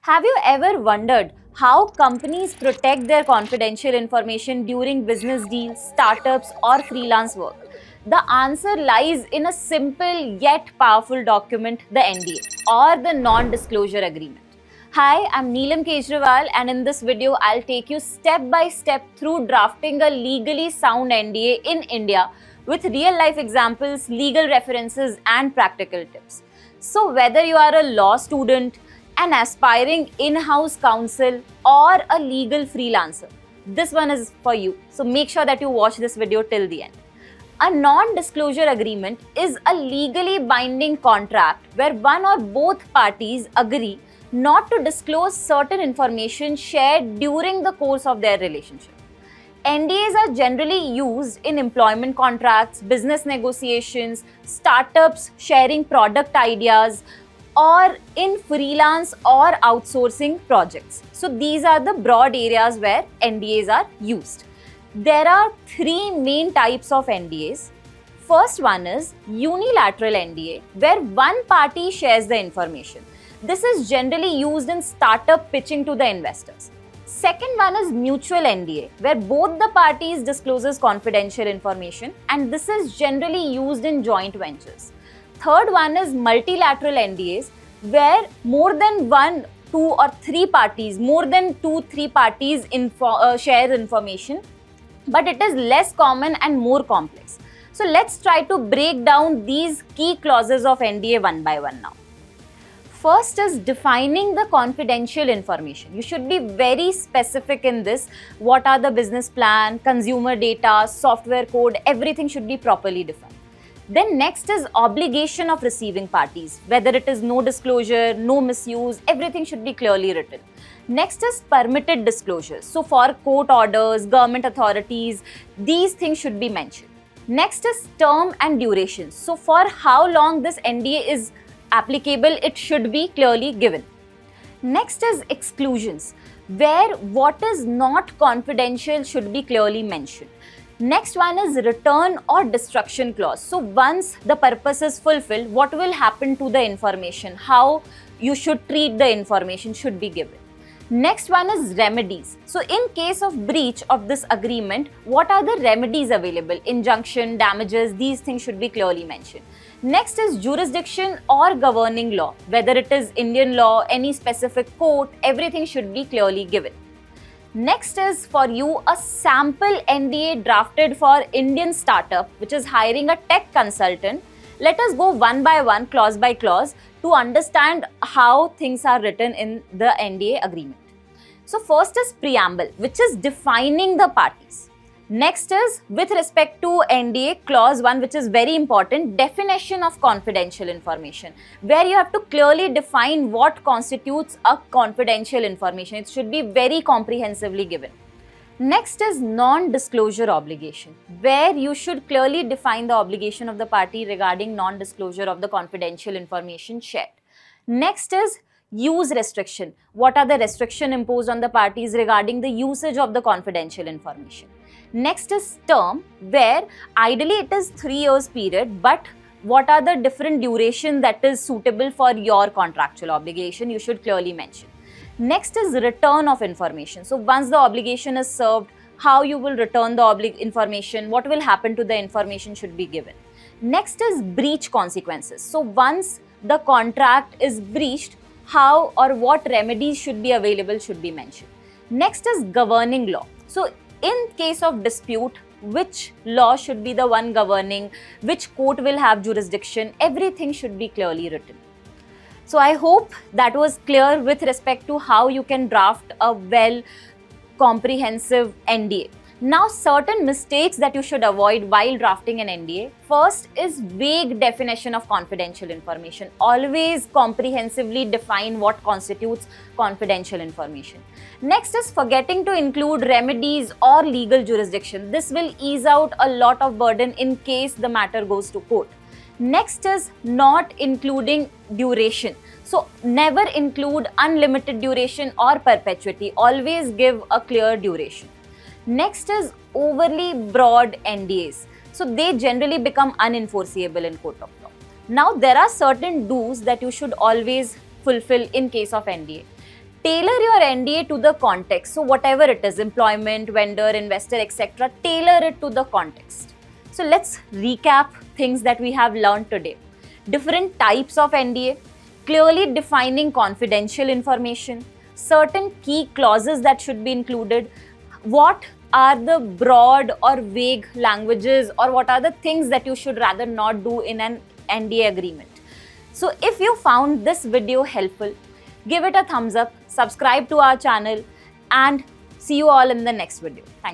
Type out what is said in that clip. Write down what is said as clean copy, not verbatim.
Have you ever wondered how companies protect their confidential information during business deals, startups, or freelance work? The answer lies in a simple yet powerful document, the NDA or the Non Disclosure Agreement. Hi, I'm Neelam Kejriwal, and in this video, I'll take you step by step through drafting a legally sound NDA in India with real life examples, legal references, and practical tips. So, whether you are a law student, an aspiring in house counsel, or a legal freelancer, this one is for you. So, make sure that you watch this video till the end. A non-disclosure agreement is a legally binding contract where one or both parties agree not to disclose certain information shared during the course of their relationship. NDAs are generally used in employment contracts, business negotiations, startups sharing product ideas, or in freelance or outsourcing projects. So these are the broad areas where NDAs are used. There are three main types of NDAs. First one is unilateral NDA, where one party shares the information. This is generally used in startup pitching to the investors. Second one is mutual NDA, where both the parties discloses confidential information, and this is generally used in joint ventures. Third one is multilateral NDAs, where more than one, two, or three parties, share information, but it is less common and more complex. So let's try to break down these key clauses of NDA one by one now. First is defining the confidential information. You should be very specific in this. What are the business plan, consumer data, software code, everything should be properly defined. Then next is obligation of receiving parties, whether it is no disclosure, no misuse, everything should be clearly written. Next is permitted disclosures. So for court orders, government authorities, these things should be mentioned. Next is term and duration. So for how long this NDA is applicable, it should be clearly given. Next is exclusions, where what is not confidential should be clearly mentioned. Next one is return or destruction clause. So once the purpose is fulfilled, what will happen to the information? How you should treat the information should be given. Next one is remedies. So in case of breach of this agreement, what are the remedies available? Injunction, damages, these things should be clearly mentioned. Next is jurisdiction or governing law. Whether it is Indian law, any specific court, everything should be clearly given. Next is for you a sample NDA drafted for Indian startup which is hiring a tech consultant. Let us go one by one, clause by clause, to understand how things are written in the NDA agreement. So first is preamble, which is defining the parties. Next is with respect to NDA clause 1, which is very important, definition of confidential information, where you have to clearly define what constitutes a confidential information. It should be very comprehensively given. Next is non-disclosure obligation, where you should clearly define the obligation of the party regarding non-disclosure of the confidential information shared. Next is use restriction. What are the restrictions imposed on the parties regarding the usage of the confidential information? Next is term, where ideally it is 3 years period, but what are the different duration that is suitable for your contractual obligation, you should clearly mention. Next is return of information. So once the obligation is served, how you will return the information, what will happen to the information should be given. Next is breach consequences. So once the contract is breached, how or what remedies should be available should be mentioned. Next is governing law. So in case of dispute, which law should be the one governing, which court will have jurisdiction, everything should be clearly written. So I hope that was clear with respect to how you can draft a well comprehensive NDA. Now, certain mistakes that you should avoid while drafting an NDA. First is vague definition of confidential information. Always comprehensively define what constitutes confidential information. Next is forgetting to include remedies or legal jurisdiction. This will ease out a lot of burden in case the matter goes to court. Next is not including duration. So never include unlimited duration or perpetuity. Always give a clear duration. Next is overly broad NDAs. So they generally become unenforceable in court of law. Now there are certain do's that you should always fulfill in case of NDA. tailor your NDA to the context. So whatever it is, employment, vendor, investor, etc., tailor it to the context. So let's recap things that we have learned today. Different types of NDA, clearly defining confidential information, certain key clauses that should be included, what are the broad or vague languages, or what are the things that you should rather not do in an NDA agreement. So if you found this video helpful, give it a thumbs up, subscribe to our channel, and see you all in the next video. Thank you.